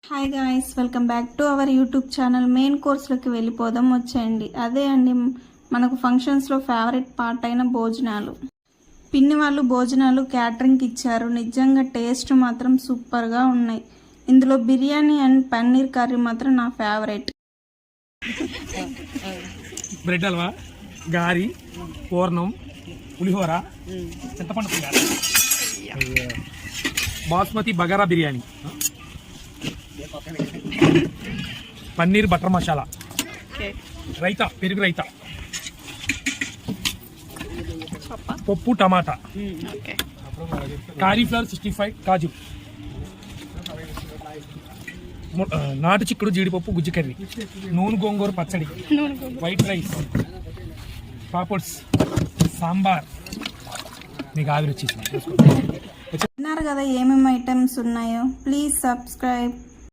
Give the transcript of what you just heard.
Hi guys, welcome back to our YouTube channel. Main కోర్స్లోకి వెళ్ళిపోదాం, వచ్చేయండి. అదే అండి మనకు ఫంక్షన్స్లో ఫేవరెట్ పార్ట్ అయిన భోజనాలు. పిన్ని వాళ్ళు భోజనాలు క్యాటరింగ్కి ఇచ్చారు. నిజంగా టేస్ట్ మాత్రం సూపర్గా ఉన్నాయి. ఇందులో బిర్యానీ అండ్ పన్నీర్ కర్రీ మాత్రం నా ఫేవరెట్. బ్రెడ్ హల్వా, గారి, పూర్ణం, పులిహోర, చింతపండు బాస్మతి బగారా బిర్యానీ, పన్నీర్ బటర్ మసాలా, రైతా, పెరుగు రైతా, పప్పు టమాటా, కాలీఫ్లవర్ 65, కాజు, నాటు చిక్కుడు జీడిపప్పు గుజ్జు కర్రీ, నూనె గోంగూర పచ్చడి, వైట్ రైస్, పాపడ్స్, సాంబార్. మీకు ఆవిరి వచ్చేసింది. విన్నారు కదా ఏమేమి ఐటమ్స్ ఉన్నాయో. Please subscribe.